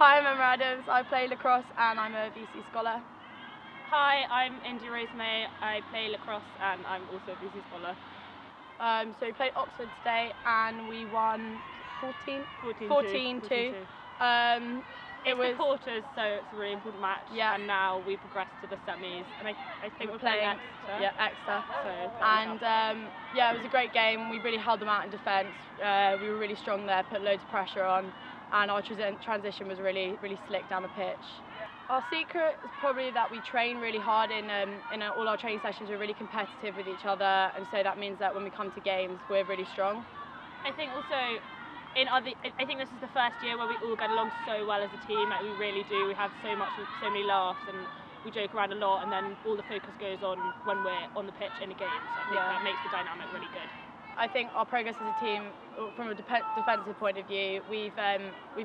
Hi, I'm Emma Adams. I play lacrosse and I'm a VC scholar. Hi, I'm Indy Rosemary. I play lacrosse and I'm also a VC scholar. So we played Oxford today and we won 14-2. It was the quarters, so it's a really important match. Yeah. And now we progressed to the semis, and I think we're playing Exeter. Yeah, Exeter. So yeah, it was a great game. We really held them out in defence. We were really strong there, put loads of pressure on, and our transition was really slick down the pitch. Our secret is probably that we train really hard in all our training sessions. We're really competitive with each other, and so that means that when we come to games, we're really strong. I think also, I think this is the first year where we all get along so well as a team. Like we really do. We have so many laughs, and we joke around a lot. And then all the focus goes on when we're on the pitch in a game. So I think that makes the dynamic really good. I think our progress as a team, from a defensive point of view, we've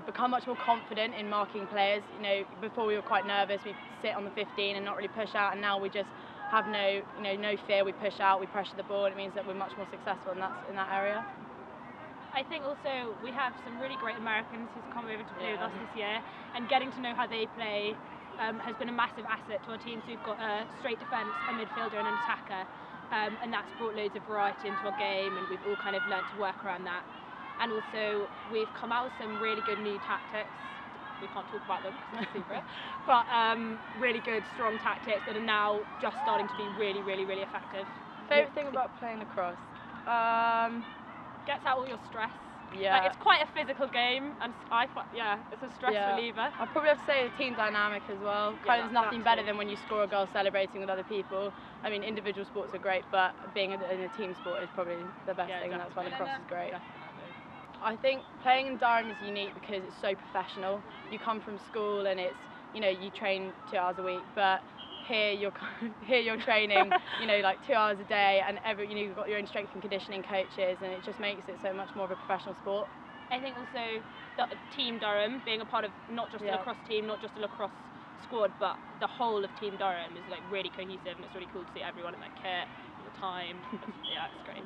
become much more confident in marking players. You know, before we were quite nervous. We'd sit on the 15 and not really push out, and now we just have no fear. We push out, we pressure the ball, and it means that we're much more successful in that area. I think also we have some really great Americans who's come over to play with us this year, and getting to know how they play has been a massive asset to our team. So we've got a straight defence, a midfielder and an attacker, and that's brought loads of variety into our game, and we've all kind of learnt to work around that. And also we've come out with some really good new tactics. We can't talk about them because it's a secret, but really good, strong tactics that are now just starting to be really effective. Favourite thing about playing lacrosse? Gets out all your stress. Yeah. Like, it's quite a physical game, and it's a stress reliever. I'd probably have to say the team dynamic as well. There's nothing better than when you score a goal celebrating with other people. I mean, individual sports are great, but being in a team sport is probably the best thing, and that's why lacrosse is great. Definitely. I think playing in Durham is unique because it's so professional. You come from school and it's, you train 2 hours a week, but here you're training, like 2 hours a day, and you've got your own strength and conditioning coaches, and it just makes it so much more of a professional sport. I think also the Team Durham, being a part of not just a lacrosse team, not just a lacrosse squad, but the whole of Team Durham is like really cohesive, and it's really cool to see everyone in that kit all the time. It's great.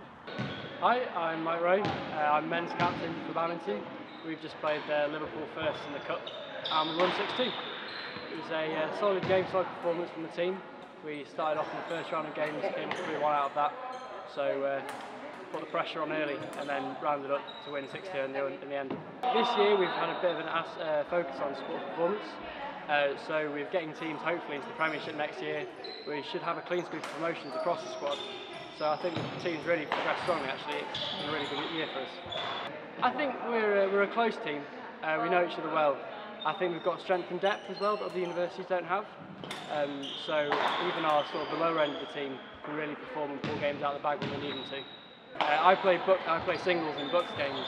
Hi, I'm Mike Rowe. I'm men's captain for Badminton. We've just played Liverpool first in the cup, and we won 6-2. It was a solid game, solid performance from the team. We started off in the first round of games, came 3-1 out of that, so put the pressure on early and then rounded up to win 6-2 in the end. This year we've had a bit of an focus on sports performance, so we're getting teams hopefully into the Premiership next year. We should have a clean sweep of promotions across the squad, so I think the team's really progressed strongly actually. It's been a really good year for us. I think we're a close team, we know each other well. I think we've got strength and depth as well that other universities don't have. So even our sort of the lower end of the team can really perform and pull games out of the bag when we need them to. I play singles in Bucks games,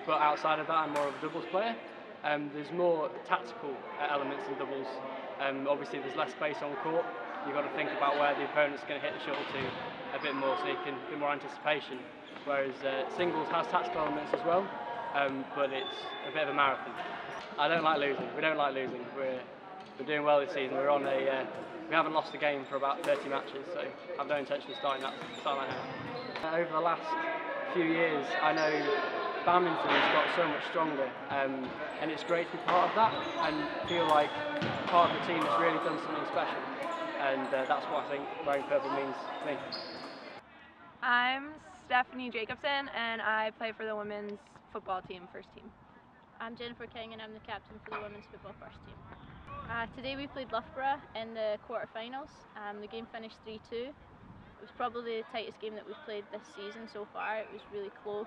but outside of that I'm more of a doubles player. There's more tactical elements in doubles. Obviously there's less space on court. You've got to think about where the opponent's going to hit the shuttle to a bit more, so you can do more anticipation. Whereas singles has tactical elements as well, but it's a bit of a marathon. I don't like losing. We don't like losing. We're doing well this season. We're on we haven't lost a game for about 30 matches, so I have no intention of starting that now. Over the last few years, I know badminton has got so much stronger, and it's great to be part of that and feel like part of the team has really done something special, and that's what I think wearing purple means to me. I'm Stephanie Jacobson, and I play for the women's football team, first team. I'm Jennifer King, and I'm the captain for the women's football first team. Today we played Loughborough in the quarter-finals. The game finished 3-2. It was probably the tightest game that we've played this season so far. It was really close.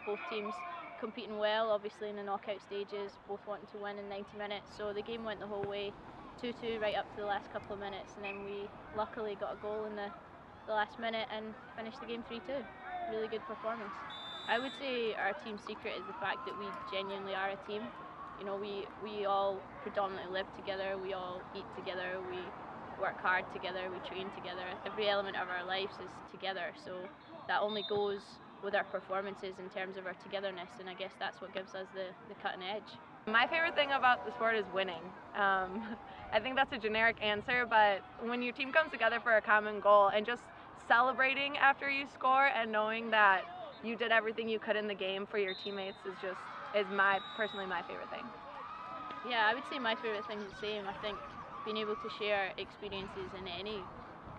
Both teams competing well, obviously in the knockout stages, both wanting to win in 90 minutes. So the game went the whole way, 2-2 right up to the last couple of minutes, and then we luckily got a goal in the last minute and finished the game 3-2. Really good performance. I would say our team secret is the fact that we genuinely are a team. We all predominantly live together, we all eat together, we work hard together, we train together. Every element of our lives is together, so that only goes with our performances in terms of our togetherness, and I guess that's what gives us the cutting edge. My favorite thing about the sport is winning. I think that's a generic answer, but when your team comes together for a common goal and just celebrating after you score and knowing that you did everything you could in the game for your teammates is personally my favorite thing. Yeah, I would say my favourite thing is the same. I think being able to share experiences in any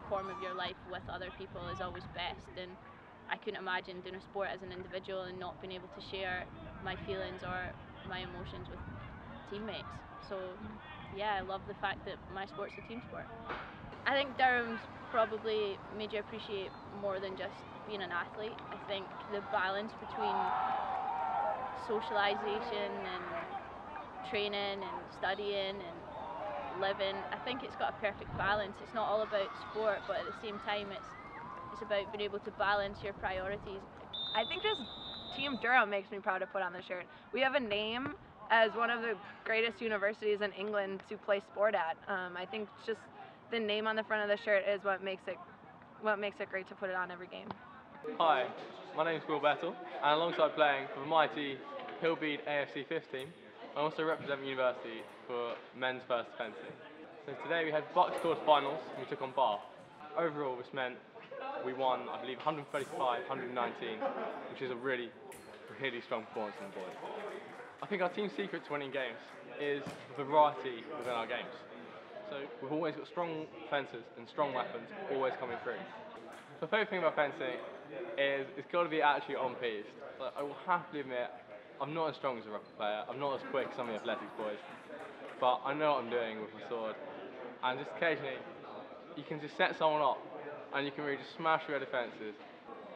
form of your life with other people is always best, and I couldn't imagine doing a sport as an individual and not being able to share my feelings or my emotions with teammates. So yeah, I love the fact that my sport's a team sport. I think Durham's probably made you appreciate more than just being an athlete. I think the balance between socialisation and training and studying and living, I think it's got a perfect balance. It's not all about sport, but at the same time it's about being able to balance your priorities. I think just Team Durham makes me proud to put on the shirt. We have a name as one of the greatest universities in England to play sport at. I think just the name on the front of the shirt is what makes it great to put it on every game. Hi, my name is Will Bettle, and alongside playing for the mighty Hillbead AFC 5th team, I also represent the university for men's first defence team. So today we had Bucks quarter-finals and we took on Bath. Overall this meant we won, I believe, 135, 119, which is a really, really strong performance from the boys. I think our team's secret to winning games is variety within our games. So we've always got strong fences and strong weapons always coming through. The favourite thing about fencing is it's got to be actually on piste. Like, I will happily admit I'm not as strong as a rugby player, I'm not as quick as some of the athletics boys, but I know what I'm doing with my sword, and just occasionally you can just set someone up and you can really just smash through their defences.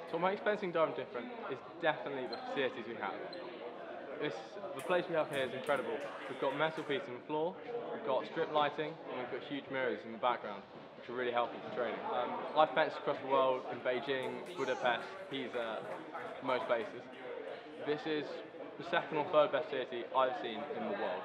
So what makes fencing Durham different is definitely the facilities we have. The place we have here is incredible. We've got metal pieces on the floor, we've got strip lighting, and we've got huge mirrors in the background, which are really helpful for training. I've fenced across the world in Beijing, Budapest, Pisa, most places. This is the second or third best facility I've seen in the world.